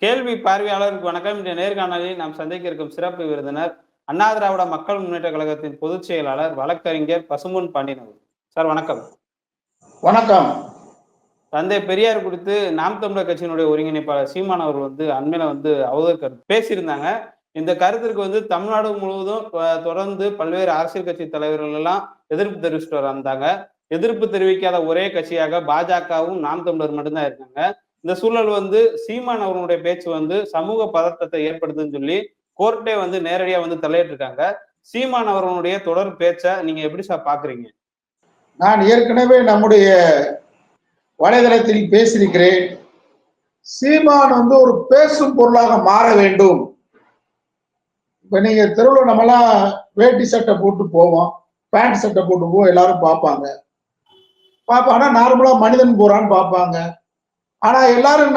கேள்வி பார்வையாளருக்கு வணக்கம். இன்றைய நேர்காணலில் நாம் சந்திக்க இருக்கும் சிறப்பு விருந்தினர் அண்ணா திராவிட மக்கள் முன்னேற்ற கழகத்தின் பொதுச் செயலாளர் வழக்கறிஞர் பசும்பொன் பாண்டியன். சார் வணக்கம். வணக்கம். தந்தை பெரியார் குறித்து நாம் தமிழர் கட்சியினுடைய ஒருங்கிணைப்பாளர் சீமான் அவர்கள் அண்மையில அவதூறு கருத்து பேசியிருந்தாங்க. இந்த கருத்திற்கு தமிழ்நாடு முழுவதும் தொடர்ந்து பல்வேறு அரசியல் கட்சி தலைவர்கள் எல்லாம் எதிர்ப்பு தெரிவிச்சுட்டு வந்தாங்க. எதிர்ப்பு தெரிவிக்காத ஒரே கட்சியாக பாஜகவும் நாம் தமிழர் மட்டும்தான் இருக்காங்க. இந்த சூழல் சீமான் அவர்களுடைய பேச்சு சமூக பதட்டத்தை ஏற்படுத்துன்னு சொல்லி கோர்ட்டே நேரடியா தலையிட்டு இருக்காங்க. சீமான் அவர்களுடைய தொடர் பேச்சை நீங்க எப்படி சார் பாக்குறீங்க? நான் ஏற்கனவே நம்முடைய வலைதளத்தில் பேசியிருக்கிறேன். சீமான் ஒரு பேசும் பொருளாக மாற வேண்டும். இப்ப நீங்க தெருவில் நம்மலாம் வேட்டி சட்டை போட்டு போவோம், பேண்ட் சட்டை போட்டு போவோம், எல்லாரும் பார்ப்பாங்க. ஆனா நார்மலா மனிதன் போறான்னு பார்ப்பாங்க. ஆனா எல்லாரும்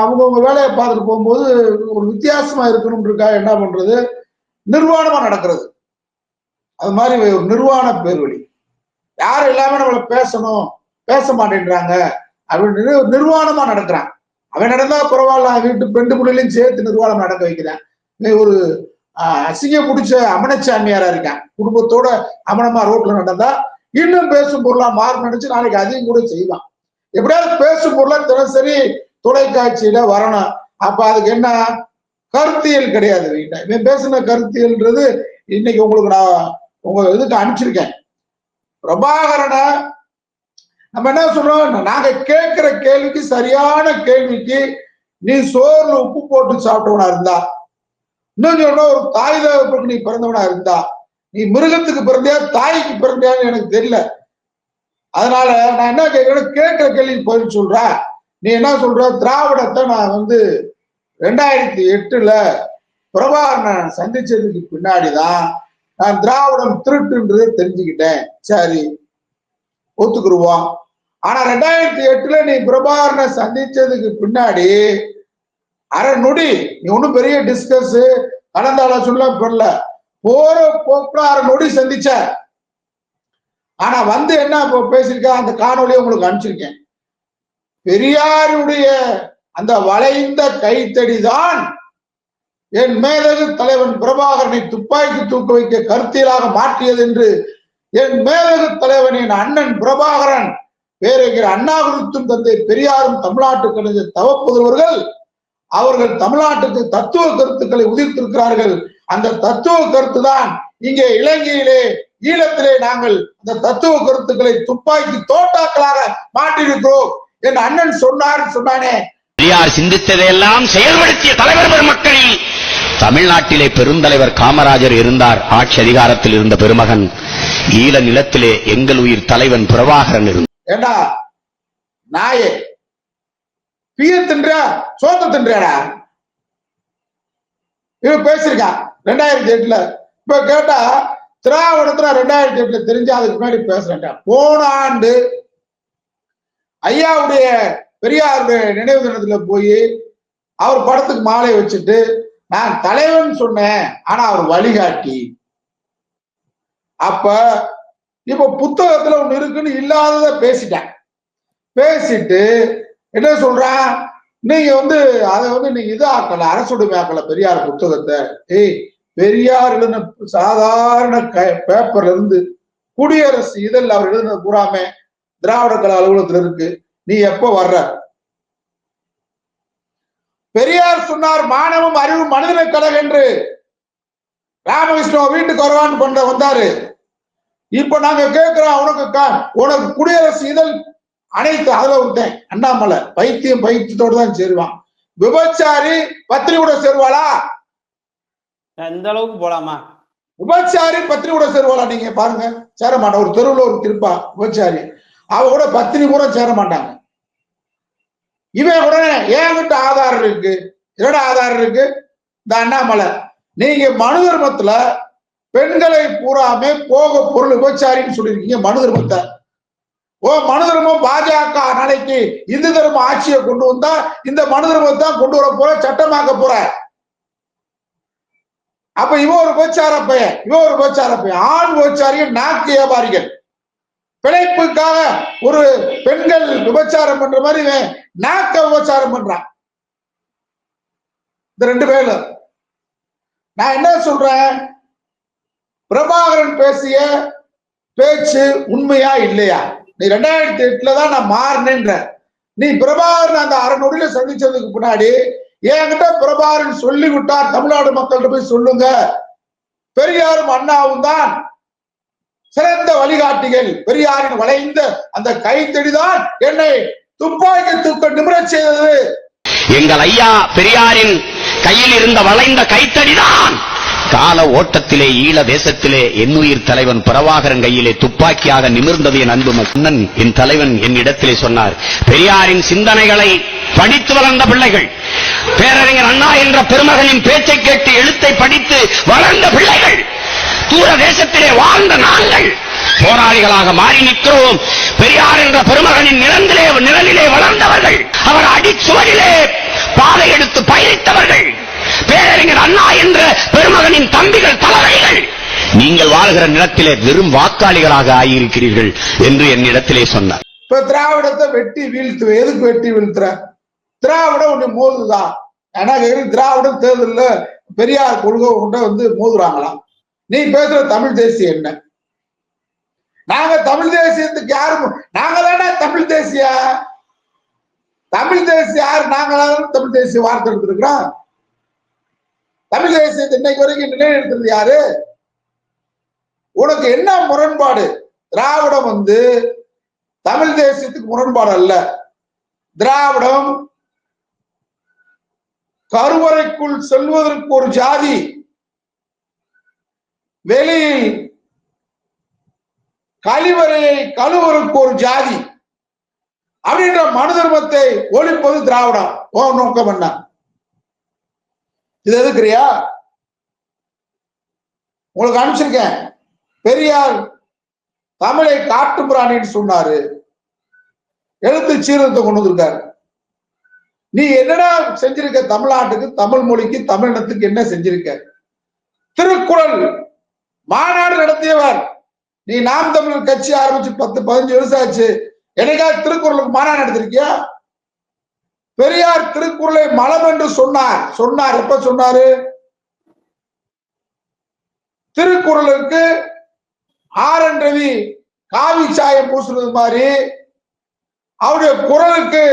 அவங்கவுங்க வேலையை பார்த்துட்டு போகும்போது ஒரு வித்தியாசமா இருக்கணும்ன்றக்கா என்ன பண்றது, நிர்வாணமா நடக்கிறது. அது மாதிரி ஒரு நிர்வாண பேர் வழி. யாரும் எல்லாமே நம்மளை பேசணும், பேச மாட்டேன்றாங்க அப்படின்னு நிர்வாணமா நடக்கிறான். அவன் நடந்தா பரவாயில்ல, வீட்டு பெண்டு புள்ளையிலையும் சேர்த்து நிர்வாணம் நடக்க வைக்கிறான். ஒரு அசிங்க பிடிச்ச அமனச்சாமியாரா இருக்கான். குடும்பத்தோட அமனமா ரோட்ல நடந்தா இன்னும் பேசும் பொருளா மாறு நினைச்சு நாளைக்கு அதையும் கூட செய்வான். எப்படியாவது பேசும் பொருளா தினசரி தொலைக்காட்சியில வரணும். அப்ப அதுக்கு என்ன கருத்தியல் கிடையாது. இவன் பேசின கருத்தியல்ன்றது இன்னைக்கு உங்களுக்கு நான் உங்க இதுக்கு அனுப்பிச்சிருக்கேன். பிரபாகரனை நம்ம என்ன சொல்றோம், நாங்க கேட்கிற கேள்விக்கு சரியான கேள்விக்கு நீ சோறுல உப்பு போட்டு சாப்பிட்டவனா இருந்தா, இன்னும் சொல்ற ஒரு தாய் தகப்பனுக்கு நீ பிறந்தவனா இருந்தா, நீ மிருகத்துக்கு பிறந்தியா தாய்க்கு பிறந்தியான்னு எனக்கு தெரியல. அதனால நான் என்ன கேட்கிறேன், கேட்கிற கேள்வி பதில் சொல்ற. நீ என்ன சொல்ற, திராவிடத்தை நான் 2008 பிரபாகரனை சந்திச்சதுக்கு பின்னாடிதான் நான் திராவிடம் திருட்டுன்றதை தெரிஞ்சுக்கிட்டேன். சரி, ஒத்துக்குருவோம். ஆனா 2008 நீ பிரபாகரனை சந்திச்சதுக்கு பின்னாடி அரை நொடி நீ ஒன்னும் பெரிய டிஸ்கஸ் கலந்து ஆலோசனை பண்ணல, போற போக்குல அரை நொடி சந்திச்ச. ஆனா என்ன பேசியிருக்க அந்த காணொலியை உங்களுக்கு அனுப்பிச்சிருக்கேன். பெரியாருடைய அந்த வளைந்த கைத்தடிதான் என் மேதகு தலைவன் பிரபாகரனை துப்பாக்கி தூக்க வைக்க கருத்தியலாக மாற்றியது என்று என் மேதகு தலைவனின் அண்ணன் பிரபாகரன் பேருகிற அண்ணா குறித்தும் தந்தை பெரியாரும் தமிழ்நாட்டுக்கு கிடைத்த தவப்புதல்வர்கள் அவர்கள் தமிழ்நாட்டுக்கு தத்துவ கருத்துக்களை உதிர்த்திருக்கிறார்கள். அந்த தத்துவ கருத்து தான் இங்கே இலங்கையிலே ஈழத்திலே நாங்கள் அந்த தத்துவ கருத்துக்களை துப்பாக்கி தோட்டாக்களாக மாற்றியிருக்கிறோம் என் அண்ணன் சொன்னானே. பெரியார் சிந்தித்ததையெல்லாம் செயல்படுத்திய தலைவர் பெருமக்களில் தமிழ்நாட்டிலே பெருந்தலைவர் காமராஜர் இருந்தார். ஆட்சி அதிகாரத்தில் இருந்த பெருமகன். ஈழ நிலத்திலே எங்கள் உயிர் தலைவன் பிரபாகரன் இருந்தார். ஏண்டா நாயே, பிய தின்ற சோத்த தின்றா இவன் பேசிருக்கான் 2008. இப்ப கேட்டா திராவிடத்துல 2008 தெரிஞ்சு அதுக்கு முன்னாடி பேசுறேன். போன ஆண்டு ஐயாவுடைய பெரியாருடைய நினைவு தினத்துல போய் அவர் படத்துக்கு மாலை வச்சுட்டு நான் தலைவன் சொன்னேன், ஆனா அவர் வழிகாட்டி. அப்ப இப்ப புத்தகத்துல ஒண்ணு இருக்குன்னு இல்லாதத பேசிட்டேன். பேசிட்டு என்ன சொல்றான், நீங்க அதை நீங்க இது ஆக்கல, அரசுடைமை ஆக்கல பெரியார் புத்தகத்தை. பெரியார் எழுதின சாதாரண பேப்பர்ல இருந்து குடியரசு இதழ் அவர் எழுதினது பூராமே திராவிட கழக அலுவலகத்துல இருக்கு. நீ எப்ப வர்ற? பெரியார் சொன்னார் மானமும் அறிவும் மனிதனை கழகம் என்று. ராமகிருஷ்ண வீட்டுக்கு வருவான்னு வந்தாரு. இப்ப நாங்க கேட்கிறோம், உனக்கு குடியரசு இதழ் அனைத்து அதுல விட்டேன். அண்ணாமலை பைத்தியத்தோடு தான் சேருவான். விபச்சாரி பத்திரி கூட சேருவாளா? இந்த அளவுக்கு போலாமா? விபச்சாரி பத்திரி கூட சேருவாளா? நீங்க பாருங்க, சேர மாட்டான். ஒரு தெருவுல ஒரு திருப்பா விபச்சாரி, அவ கூட பத்தினி கூட சேர மாட்டாங்க. இவன் உடனே ஏங்கிட்ட ஆதாரம் இருக்கு. என்னோட ஆதாரம் இருக்கு? இந்த அண்ணாமலை, நீங்க மனு தர்மத்துல பெண்களை பூராமே போக பொருள் விபச்சாரின்னு சொல்லியிருக்கீங்க. மனு தர்மத்தை மனு தர்மம் பாஜக நாளைக்கு இந்து தர்ம ஆட்சியை கொண்டு வந்தா இந்த மனு தர்மத்தை கொண்டு வர போற, சட்டமாக்க போற. அப்ப இவன் ஒரு விபச்சார பையன், ஆண் விபச்சாரிகள் நாக்கு வியாபாரிகள். பிழைப்புக்காக ஒரு பெண்கள் விபச்சாரம் பண்ற மாதிரி நாக்க விபச்சாரம் பண்றான். இந்த 2 பேரும். நான் என்ன சொல்றேன், பிரபாகரன் பேசிய பேச்சு உண்மையா இல்லையா? நீ 2008 தான் நான் மாறினேன்ற. நீ பிரபாகரன் அந்த அரை நொடியில சந்திச்சதுக்கு முன்னாடி என்கிட்ட பிரபாகரன் சொல்லிவிட்டார், தமிழ்நாடு மக்கள்கிட்ட போய் சொல்லுங்க, பெரியாரும் அண்ணாவும் தான் சிறந்த வழிகாட்டிகள், பெரியாரின் வளைந்த அந்த கைத்தடிதான் என்னை துப்பாக்கி தூக்க நிமிரச் செய்தது. எங்கள் ஐயா பெரியாரின் கையில் இருந்த வளைந்த கைத்தடிதான் கால ஓட்டத்திலே ஈழ தேசத்திலே என்னுயிர் தலைவன் பிரபாகரன் கையிலே துப்பாக்கியாக நிமிர்ந்தது. என் அன்பு மன்னன், என் தலைவன் என்னிடத்திலே சொன்னார், பெரியாரின் சிந்தனைகளை படித்து வளர்ந்த பிள்ளைகள், பேரறிஞர் அண்ணா என்ற பெருமகனின் பேச்சை கேட்டு எழுத்தை படித்து வளர்ந்த பிள்ளைகள், தூர தேசத்திலே வாழ்ந்த நாங்கள் போராளிகளாக மாறி நிற்கிறோம். பெரியார் என்ற பெருமகனின் நிழலிலே வளர்ந்தவர்கள், அவர் அடிச்சுவடிலே பாதை எடுத்து பயணித்தவர்கள், பேரறிஞர் அண்ணா என்ற பெருமகனின் தம்பிகள், தலைவர்கள். நீங்கள் வாழ்கிற நிலத்திலே வெறும் வாக்காளிகளாக ஆகியிருக்கிறீர்கள் என்று என்னிடத்திலே சொன்னார். இப்ப திராவிடத்தை வெட்டி வீழ்த்து, எதுக்கு வெட்டி வீழ்த்துற? திராவிடம் ஒண்ணு மோதுதான். ஏன்னா திராவிடம் தேர்தல்ல பெரியார் கொள்கை கொண்ட மோதுறாங்களாம். நீ பேசுற தமிழ் தேசியம் என்ன? நாங்க தமிழ் தேசியத்துக்கு யாரும், நாங்க தானே தமிழ் தேசிய, தமிழ் தேசிய யாரு? நாங்களாம் தமிழ் தேசிய வார்த்தை எடுத்திருக்கிறோம். தமிழ் தேசியத்தை இன்னைக்கு வரைக்கும் நிலைநிறுத்துறது யாரு? உனக்கு என்ன முரண்பாடு? திராவிடம் தமிழ் தேசியத்துக்கு முரண்பாடு அல்ல. திராவிடம் கருவறைக்குள் செல்வதற்கு ஒரு ஜாதி, வெளியில் கழிவறையை கழுவருக்கு ஒரு ஜாதி அப்படின்ற மனு தர்மத்தை ஒழிப்பது திராவிடம். நோக்கம் என்ன? இது எதுக்குறியா? உங்களுக்கு அனுப்பிச்சிருக்கேன். பெரியார் தமிழை காட்டு பிராணின்னு சொன்னாரு, எழுத்து சீர்திருத்தம் கொண்டு வந்திருக்காரு. நீ என்னடா செஞ்சிருக்க? தமிழ்நாட்டுக்கு, தமிழ் மொழிக்கு, தமிழினத்துக்கு என்ன செஞ்சிருக்க? திருக்குறள் மாநாடு நடத்தியவர் நீ. நாம் தமிழர் கட்சி ஆரம்பிச்சு 10-15 வருஷம் ஆச்சு. என்னைக்காவது திருக்குறளுக்கு மாநாடு நடத்திருக்கியா? பெரியார் திருக்குறளை மலம் என்று சொன்னார். எப்ப சொன்னாரு? திருக்குறளுக்கு ஆர்.என். ரவி காவி சாயம் பூசுறது மாதிரி அவருடைய குரலுக்கு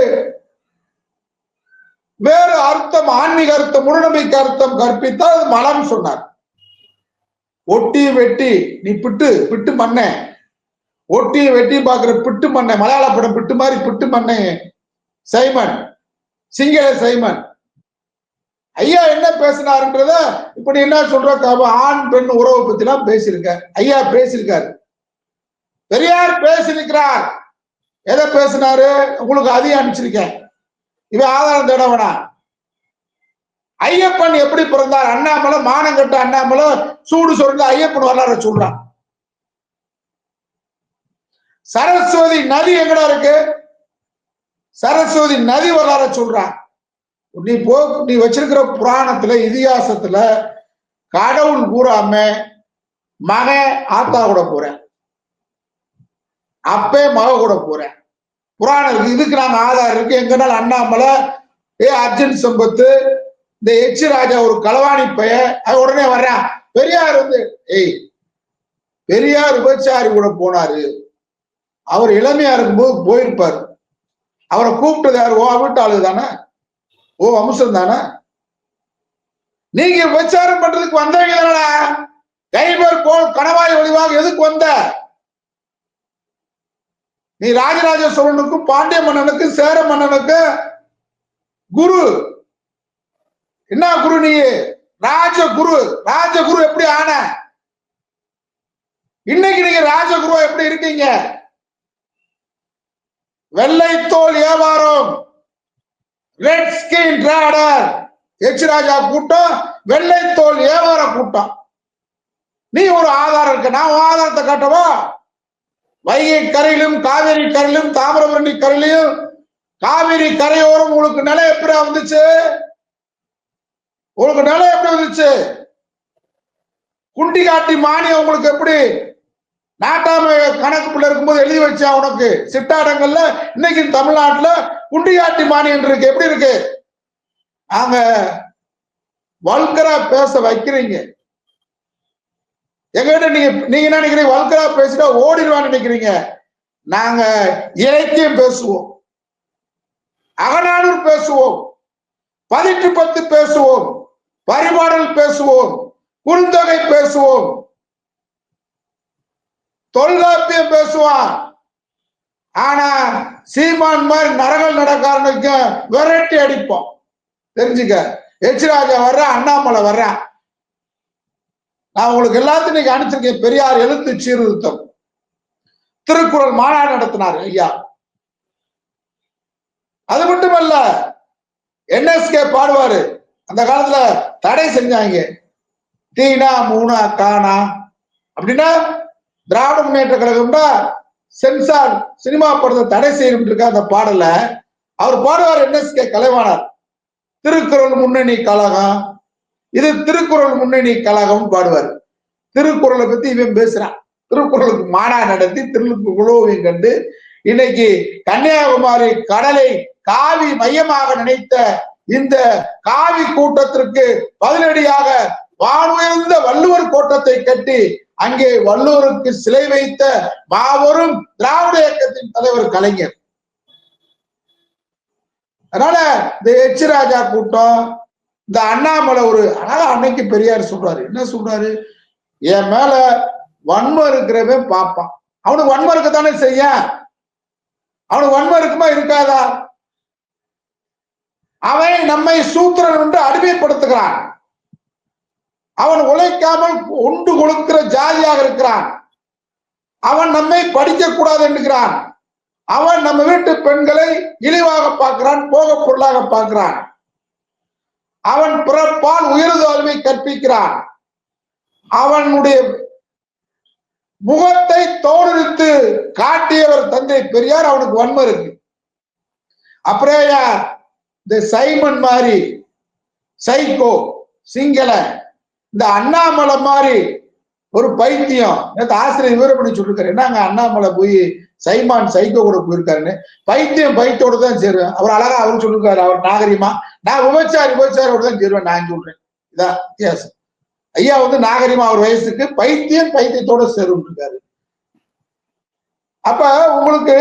வேறு அர்த்தம், ஆன்மீக அர்த்தம், முழுநம்பிக்கை அர்த்தம் கற்பித்தால் அது மலம் சொன்னார். ஒட்டி வெட்டி நீ பிட்டு மண்ண, ஒட்டி வெட்டி பாக்குற பிட்டு மண்ணை, மலையாள படம் பிட்டு மாதிரி பிட்டு மண்ணை சைமன், சிங்கள சைமன் ஐயா என்ன பேசினாருன்றத இப்ப நீ என்ன சொல்ற? ஆண் பெண் உறவை பத்தி எல்லாம் பேசியிருக்க. ஐயா பேசியிருக்காரு, பெரியார் பேசியிருக்கிறார். எதை பேசினாரு? உங்களுக்கு அதையும் அனுப்பிச்சிருக்கேன். இவன் ஆதாரம் தேட வேணாம். ஐயப்பன் எப்படி பிறந்தார்? அண்ணாமலை, மானங்கட்ட அண்ணாமலை சூடு சொல்ற ஐயப்பன் வரலாறு சொல்றான். சரஸ்வதி நதி எங்கடா இருக்கு? சரஸ்வதி நதி வரலாறு சொல்றான். நீ வச்சிருக்கிற புராணத்துல, இதிகாசத்துல கடவுள் கூறாம மகன் ஆத்தா கூட போறேன், அப்பே மக கூட போறேன். புராணம் இதுக்கு நாங்க ஆதாரம் இருக்கு. எங்கனால அண்ணாமலை, அர்ஜுன் சம்பத்து, இந்த எச் ராஜா ஒரு களவாணி பைய, உடனே வர்றான். பெரியார் பெரியார் விபச்சாரி கூட போனாரு. அவர் இளமையா இருக்கும்போது போயிருப்பாரு. அவரை கூப்பிட்டது யாரு? வீட்டு ஆளு தானே, வம்சம் தானே. நீங்க விபச்சாரம் பண்றதுக்கு வந்தவங்க தானடா. கைபர் கணவாய் ஒளிவாக எதுக்கு வந்த? நீ ராஜராஜ சோழனுக்கும் பாண்டிய மன்னனுக்கும் சேர மன்னனுக்கும் குரு. என்ன குரு? நீ ராஜகுரு. ராஜகுரு எப்படி ஆன? இன்னைக்கு நீங்க ராஜகுருவா எப்படி இருக்கீங்க? வெள்ளைத்தோல் வியாபாரம், ரெட் ஸ்கின் டிராடர், எச் ராஜா கூட்டம், வெள்ளைத்தோல் வியாபார கூட்டம். நீ ஒரு ஆதாரம் இருக்கு, நான் ஆதாரத்தை காட்டவா? வைகை கரையிலும் காவேரி கரையிலும் தாமிரபரணி கரையிலும் காவிரி கரையோரம் உங்களுக்கு நிலம் எப்படி வந்துச்சு? உங்களுக்கு நிலம் எப்படி வந்துச்சு? குண்டிகாட்டி மானியம் உங்களுக்கு எப்படி? நாட்டாமை கணக்குள்ள இருக்கும்போது எழுதி வச்சா உனக்கு சிட்டாடங்கள்ல. இன்னைக்கு தமிழ்நாட்டுல குண்டிகாட்டி மானியம் இருக்கு. எப்படி இருக்கு? நாங்க வல்கரா பேச வைக்கிறீங்க. எங்கிட்ட நீங்க என்ன நினைக்கிறீங்க? வல்கரா பேசிட்டா ஓடிடுவான்னு நினைக்கிறீங்க. நாங்க இலக்கியம் பேசுவோம், அகநானூறு பேசுவோம், 1810 பேசுவோம், பரிபாடல் பேசுவோம், குறுந்தொகை பேசுவோம், தொல்காப்பியம் பேசுவான். ஆனா சீமான் மாதிரி நரகல் நடக்காரனுக்கு விரட்டி அடிப்போம். தெரிஞ்சுக்க, எச் ராஜா வர்ற, அண்ணாமலை வர்றான். நான் உங்களுக்கு எல்லாத்தையும் இன்னைக்கு அனுப்பிச்சிருக்கேன். பெரியார் எழுத்து சீர்திருத்தம், திருக்குறள் மாநாடு நடத்தினார் ஐயா. அது மட்டுமல்ல, என்எஸ்கே பாடுவாரு. அந்த காலத்துல தடை செஞ்சாங்க, தீனா மூணா காணா அப்படின்னா திராவிட முன்னேற்ற கழகம்னா சென்சார் சினிமா படத்தை தடை செய்யணும் இருக்க அந்த பாடல அவர் பாடுவார். என்எஸ்கே கலைவாணர், திருக்குறள் முன்னணி கழகம், இது திருக்குறள் முன்னணி கழகம் பாடுவார். திருக்குறளை பத்தி இவன் பேசுறான். திருக்குறளுக்கு மாநாடு நடத்தி திருக்குறளையும் கண்டு இன்னைக்கு கன்னியாகுமரி கடலை காவி மையமாக நினைத்த இந்த காவி கூட்டத்திற்கு பதிலடியாக வானுயர்ந்த வள்ளுவர் கோட்டத்தை கட்டி அங்கே வள்ளுவருக்கு சிலை வைத்த மாபெரும் திராவிட இயக்கத்தின் தலைவர் கலைஞர். அதனால இந்த எச் ராஜா கூட்டம், இந்த அண்ணாமலை ஒரு அழகா அன்னைக்கு பெரியார் சொல்றாரு. என்ன சொல்றாரு? என் மேல வன்மம் இருக்கிறவன் பார்ப்பான். அவனுக்கு வன்மம் இருக்கத்தானே செய்ய. அவனுக்கு வன்மம் இருக்குமா இருக்காதா? அவன் நம்மை சூத்திரன் என்று அடிமைப்படுத்துகிறான். அவன் உழைக்காமல் உண்டு கொடுக்கிற ஜாதியாக இருக்கிறான். அவன் நம்மை படிக்க கூடாது என்கிறான். அவன் நம்ம வீட்டு பெண்களை இழிவாக பார்க்கிறான், போக பொருளாக பார்க்கிறான். அவன் பிறப்பால் உயர்தாழ்வை கற்பிக்கிறான். அவனுடைய முகத்தை தோலுரித்து காட்டியவர் தந்தை பெரியார். அவனுக்கு வன்மம் இருக்கு. அப்புறம் இந்த சைமன் மாதிரி சைக்கோ சிங்கள, இந்த அண்ணாமலை மாதிரி ஒரு பைத்தியம். ஆசிரியர் விவரம் பண்ணி சொல்லிருக்காரு. என்னங்க அண்ணாமலை போய் சைமான் சைக்கோ கூட போயிருக்காருன்னு. பைத்தியம் பைத்தியோட தான் சேருவேன். அவர் அழகா அவரு சொல்லிருக்காரு. அவர் நாகரிகமா, நான் விபச்சாரியோட தான் சேருவேன் நான் சொல்றேன். இதான் வித்தியாசம். ஐயா நாகரிகமா அவர் வயசுக்கு, பைத்தியம் பைத்தியத்தோட சேரும் இருக்காரு. அப்ப உங்களுக்கு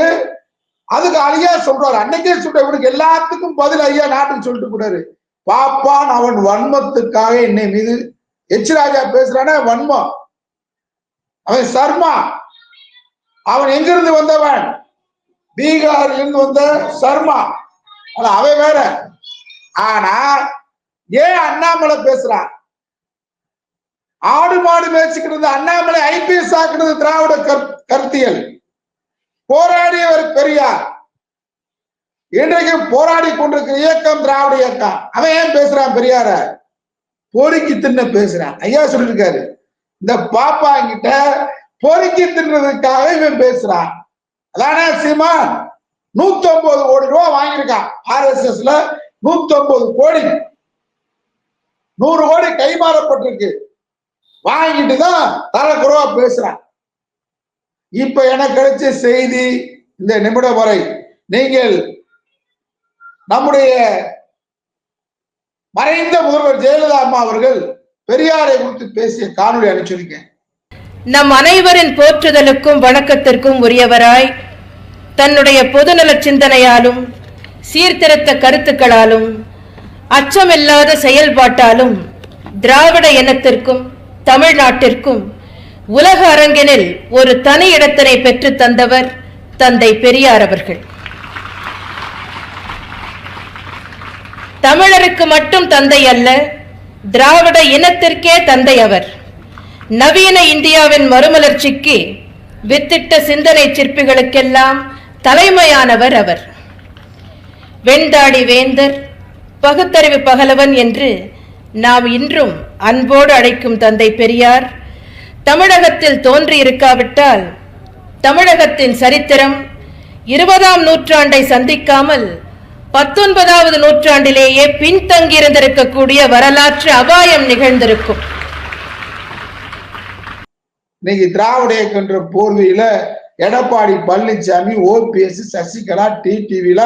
அதுக்கு ஐயா சொல்றாரு. அன்னைக்கே சொல்ற, இவனுக்கு எல்லாத்துக்கும் பதில் ஐயா நாட்டுக்கு சொல்லிட்டு போறாரு. பாப்பான் அவன் வன்மத்துக்காக என்னை மீது எச் ராஜா பேசுறான வன்மம். அவன் சர்மா. அவன் எங்கிருந்து வந்தவன்? பீகாரில் இருந்து வந்த சர்மா. அவன் வேற. ஆனா ஏன் அண்ணாமலை பேசுறான்? ஆடு மாடு மேய்ச்சிக்கிறது அண்ணாமலை ஐபிஎஸ் ஆக்குறது திராவிட கருத்தியல். போராடியவர் பெரியார். இன்றைக்கு போராடி கொண்டிருக்கிற இயக்கம் திராவிட இயக்கம். அவன் ஏன் பேசுறான்? பெரியார பொறுக்கி தின்ன பேசுறான். ஐயா சொல்லிருக்காரு, இந்த பாப்பா கிட்ட பொறுக்கி தின்றதுக்காக இவன் பேசுறான். அதானே சீமான் 150 கோடி ரூபாய் வாங்கியிருக்கான் RSSல. 150 கோடி, 100 கோடி கைமாறப்பட்டிருக்கு. வாங்கிட்டுதான் தரக்குறவா பேசுறான். இப்ப எனக்கு கிடைச்ச செய்தி இந்த நிமிடம் வரை, நீங்கள் நம்முடைய மறைந்த முதல்வர் ஜெயலலிதா அம்மா அவர்கள் பெரியாரை குறித்து பேசிய காணொலி அனுப்பிச்சிருக்கேன். நம் அனைவரின் போற்றுதலுக்கும் வணக்கத்திற்கும் உரியவராய் தன்னுடைய பொதுநல சிந்தனையாலும் சீர்திருத்த கருத்துக்களாலும் அச்சமில்லாத செயல்பாட்டாலும் திராவிட இனத்திற்கும் தமிழ்நாட்டிற்கும் உலக அரங்கினில் ஒரு தனி இடத்தினை பெற்று தந்தவர் தந்தை பெரியார் அவர்கள். தமிழருக்கு மட்டும் தந்தை அல்ல, திராவிட இனத்திற்கே தந்தை அவர். நவீன இந்தியாவின் மறுமலர்ச்சிக்கு வித்திட்ட சிந்தனை சிற்பிகளுக்கெல்லாம் தலைமையானவர் அவர். வெண்தாடி வேந்தர், பகுத்தறிவு பகலவன் என்று நாம் இன்றும் அன்போடு அழைக்கும் தந்தை பெரியார் தமிழகத்தில் தோன்றி இருக்காவிட்டால் தமிழகத்தின் சரித்திரம் 20ஆம் நூற்றாண்டை சந்திக்காமல் 19வது நூற்றாண்டிலேயே பின்தங்கியிருந்திருக்கக்கூடிய வரலாற்று அபாயம் நிகழ்ந்திருக்கும். இன்னைக்கு திராவிட இயக்கன்ற போர்வையில எடப்பாடி பழனிசாமி, OPS, சசிகலா, டிடிவில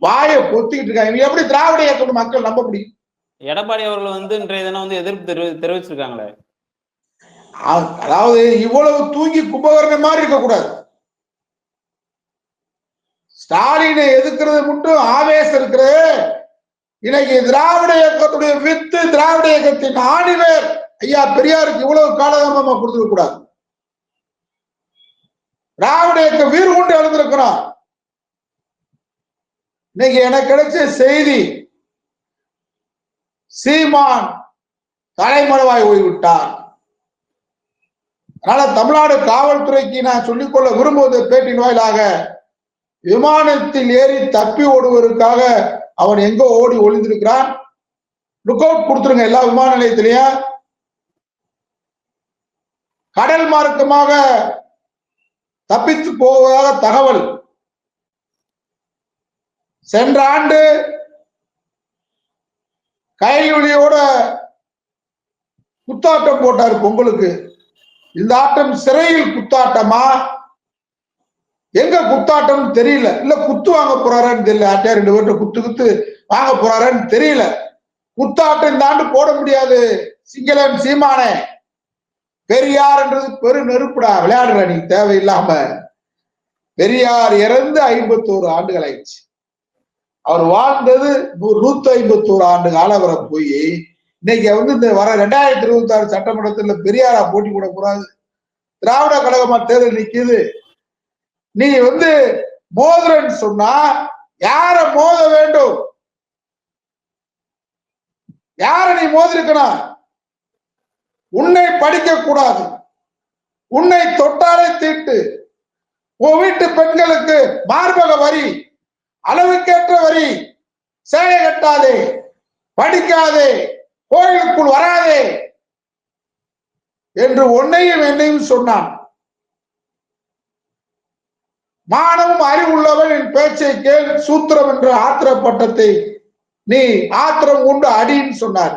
வாயை பொத்திக்கிட்டு இருக்காங்க. எப்படி திராவிட இயக்கம் மக்கள் நம்ப முடியும்? எடப்பாடி அவர்கள் வந்து இன்றைய தினம் வந்து எதிர்ப்பு தெரிவிச்சிருக்காங்களே. அதாவது இவ்வளவு தூங்கி கும்பகர்ண மாதிரி இருக்கக்கூடாது. ஸ்டாலினை எதிர்க்கிறது மட்டும் ஆவேசம் இருக்கிறது. இன்னைக்கு திராவிட இயக்கத்துடைய வித்து, திராவிட இயக்கத்தின் ஆணிவேர் ஐயா பெரியாருக்கு இவ்வளவு காலதாமமா கொடுத்துக்க கூடாது. திராவிட இயக்க வீறு கொண்டு எழுந்திருக்கிறோம். இன்னைக்கு எனக்கு கிடைச்ச செய்தி, சீமான் தலைமறைவாய் ஓய்விட்டார். அதனால தமிழ்நாடு காவல்துறைக்கு நான் சொல்லிக்கொள்ள விரும்புவது பேட்டின் வாயிலாக, விமானத்தில் ஏறி தப்பி ஓடுவதற்காக அவன் எங்கோ ஓடி ஒளிந்திருக்கிறான். லுக் அவுட் கொடுத்துருங்க எல்லா விமான நிலையத்திலையும். கடல் மார்க்கமாக தப்பித்து போவதாக தகவல். சென்ற ஆண்டு கைவழியோட குத்தாட்டம் போட்டார் பொங்கலுக்கு. இந்த ஆட்டம் சிறையில் குத்தாட்டமா, எங்க குத்தாட்டம் தெரியல. இல்ல குத்து வாங்க போறாரான்னு தெரியல. ஆட்டையா 2 பேர்ட்ட குத்து வாங்க போறாரான்னு தெரியல. குத்தாட்டம் இந்த ஆண்டு போட முடியாது. சிங்களன் சீமானே, பெரியார் என்றது பெரு நெருப்புடா, விளையாடுற நீ தேவையில்லாம. பெரியார் இறந்து 51 ஆண்டுகள் ஆயிடுச்சு. அவர் வாழ்ந்தது 151 ஆண்டு காலம். அவரை போய் இன்னைக்கு வந்து இந்த வர 2026 சட்டமன்றத்தில் பெரியாரா போட்டி போட கூடாது. திராவிட கழகமா தேர்தல் நிக்குது. நீ வந்து மோதுறன்னு சொன்னா யார மோத வேண்டும்? யார நீ மோதிருக்கணும்? உன்னை படிக்க கூடாது. உன்னை தொட்டாலே தீட்டு. உன் வீட்டு பெண்களுக்கு மார்பக வரி, அளவுக்கேற்ற வரி, சேலை கட்டாதே, படிக்காதே, கோயிலுக்குள் வராதே என்று உன்னையும் என்னையும் சொன்னான். மானமும் அறிவுள்ளவன் என் பேச்சை கேள், சூத்திரம் என்ற ஆத்திர பட்டத்தை நீ ஆத்திரம் கொண்டு அடின்னு சொன்னார்.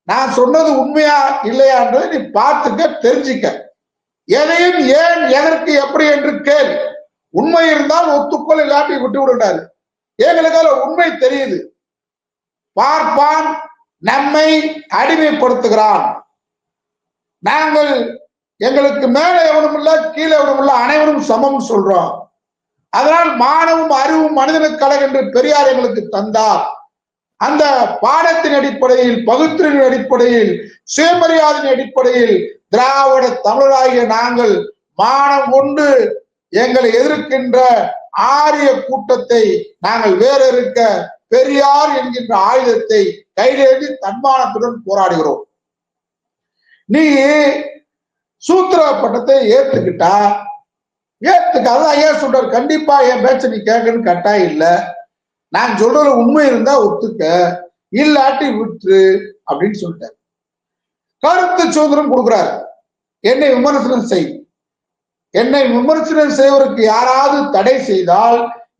நான் சொன்னது உண்மையா இல்லையான்றதை நீ பார்த்துக்க, தெரிஞ்சுக்க. எதையும் ஏன், எதற்கு, எப்படி என்று கேள். உண்மை இருந்தால் ஒத்துக்கொள், இல்லாட்டி விட்டு விடாது. எங்களுக்கு உண்மை தெரியுது. பார்ப்பான் நம்மை அடிமைப்படுத்துகிறான். நாங்கள் எங்களுக்கு மேல எவனும் இல்ல, கீழே எவனும் இல்ல, அனைவரும் சமம் சொல்றோம். அதனால் மானமும் அறிவும் மனிதனுக்கு கலக என்று பெரியார் எங்களுக்கு தந்தார். அந்த பாடத்தின் அடிப்படையில், பகுத்தறிவின் அடிப்படையில், சுயமரியாதையின் அடிப்படையில் திராவிட தமிழராகிய நாங்கள் மானம் கொண்டு எங்களை எதிர்க்கின்ற ஆரிய கூட்டத்தை நாங்கள் வேற இருக்க பெரியார் என்கின்ற ஆயுதத்தை கையிலேந்தி தன்மானத்துடன் போராடுகிறோம். நீ சூத்திர பட்டத்தை ஏத்துக்கிட்டா ஏத்துக்காத ஐயா சொல்றாரு. கண்டிப்பா என் பேச்ச நீ கேட்கணும்னு கட்டாயம் இல்லை. நான் சொல்றது உண்மை இருந்தா ஒத்துக்க, இல்லாட்டி விட்டு அப்படின்னு சொல்லிட்டாரு. கருத்து சுதந்திரம் கொடுக்குறாரு. என்னை விமர்சனம் செய். என்னை விமர்சனம் செய்வதற்கு யாராவது தடை செய்தால்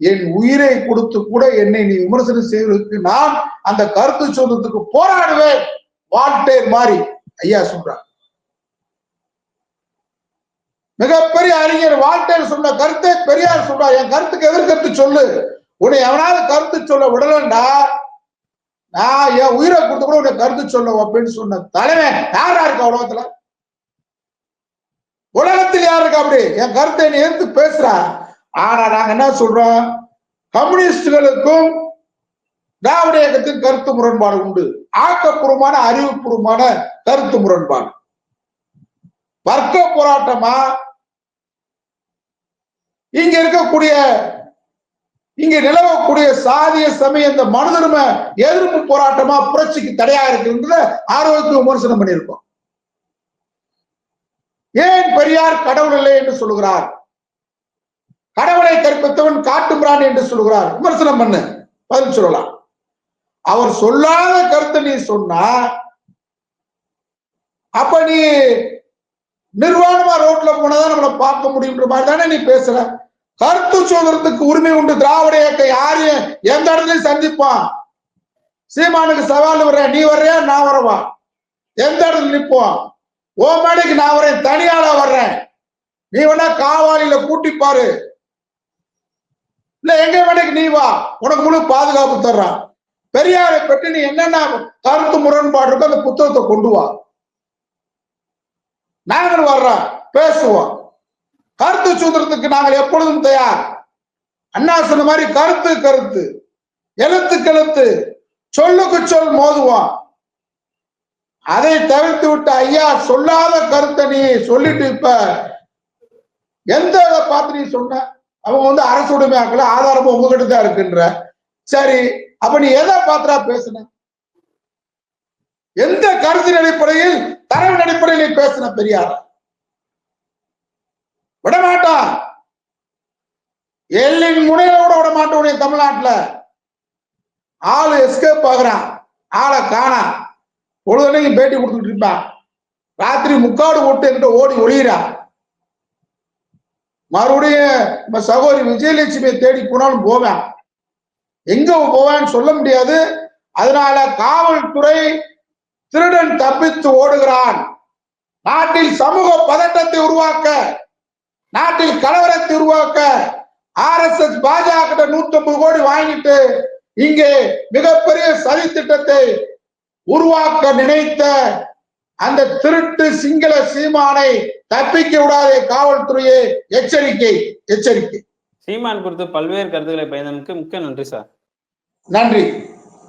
என் உயிரை கொடுத்து கூட என்னை நீ விமர்சனம் செய்வதற்கு நான் அந்த கருத்து சுதந்திரத்துக்கு போராடுவேன். வால்டேர் மாதிரி ஐயா சொல்றார். மிகப்பெரிய அறிஞர் வால்டேர் சொன்ன கருத்தை பெரியார் சொல்றார். என் கருத்துக்கு எதிர்கருத்து சொல்லு. உன்னை எவனாவது கருத்து சொல்ல விடலண்டா, நான் என் உயிரை கொடுத்து கூட உன்னை கருத்து சொல்ல அப்படின்னு சொன்ன தலைமை யாரா இருக்கா உலகத்துல? உலகத்தில் யாரு இருக்கா அப்படி என் கருத்தை நீ எடுத்து பேசுறா? ஆனா நாங்க என்ன சொல்றோம், கம்யூனிஸ்டுகளுக்கும் திராவிட இயக்கத்தின் கருத்து முரண்பாடு உண்டு. ஆக்கப்பூர்வமான அறிவுபூர்வமான கருத்து முரண்பாடு. வர்க்க போராட்டமா இங்க இருக்கக்கூடிய, இங்க நிலவக்கூடிய சாதிய சமய இந்த மனுதர்ம எதிர்ப்பு போராட்டமா புரட்சிக்கு தடையா இருக்குன்றத ஆரோக்கிய விமர்சனம் பண்ணியிருக்கோம். ஏன் பெரியார் கடவுள் இல்லை என்று சொல்லுகிறார்? கடவுளை கற்பித்தவன் காட்டுமிரான் என்று சொல்லுகிறார். விமர்சனம் பண்ணு, பதில் சொல்லலாம். அவர் சொல்லாத கருத்தை நீ சொன்னா அப்ப நீ நிர்வாணமா ரோட்ல போனதான் நம்மளை பார்க்க முடியுன்ற மாதிரி தானே நீ பேசுற. கருத்து சுதந்திரத்துக்கு உரிமை உண்டு. திராவிட இயக்கம் யாரையும் எந்த இடத்துலயும் சந்திப்பான். சீமானுக்கு சவால் வர்ற, நீ வர்றியா நான் வரவா, எந்த இடத்துல நிற்போம். ஓ மேடைக்கு நான் வரேன், தனியாளா வர்றேன், நீ வேணா காவாலியில கூட்டிப்பாரு, இல்ல எங்க மேடைக்கு நீ வா, உனக்கு முழு பாதுகாப்பு தர்றான். பெரியாரை பற்றி நீ என்னென்ன கருத்து முரண்பாடு இருக்கோ அந்த புத்தகத்தை கொண்டு வா, நாங்கள் வர்றோம், பேசுவோம். கருத்து சுதந்திரத்துக்கு நாங்கள் எப்பொழுதும் தயார். அண்ணா சொன்ன மாதிரி கருத்து கருத்து, எழுத்துக்கு எழுத்து, சொல்லுக்கு சொல் மோதுவோம். அதை தவிர்த்து விட்டு ஐயா சொல்லாத கருத்தை நீ சொல்லிட்டு இப்ப எந்த பார்த்து நீ சொன்ன அவங்க அரசுடைமையாக்கல, ஆதாரமும் உங்ககிட்ட தான் இருக்குன்ற. சரி, அப்ப நீ எதை பாத்திரா பேசுன? எந்த கருத்தின் அடிப்படையில், தரவின் அடிப்படையில் நீ பேசுன? பெரியார் விடமாட்டான், எல்லின் முனையில கூட விட மாட்டோம். தமிழ்நாட்டுல ஆளு எஸ்கேப் ஆகுறான், ஆளை காணா. பொழுதுனைக்கு பேட்டி கொடுத்துட்டு இருப்பான், ராத்திரி முக்காடு போட்டு என்கிட்ட ஓடி ஒளியிறான். மறுபடியும் சகோதரி விஜயலட்சுமியை தேடி போனாலும் போவேன், எங்க போவேன்னு சொல்ல முடியாது. அதனால காவல்துறை திருடன் தப்பித்து ஓடுகிறான். நாட்டில் சமூக பதட்டத்தை உருவாக்க, நாட்டில் கலவரத்தை உருவாக்க RSS பாஜக 150 கோடி வாங்கிட்டு இங்கே மிகப்பெரிய சதி திட்டத்தை உருவாக்க நினைத்த அந்த திருட்டு சிங்கள சீமானை தப்பிக்க விடாதே காவல்துறையே. எச்சரிக்கை, எச்சரிக்கை. சீமான் குறித்து பல்வேறு கருத்துக்களை பயந்தமைக்கு மிக்க நன்றி சார். நன்றி.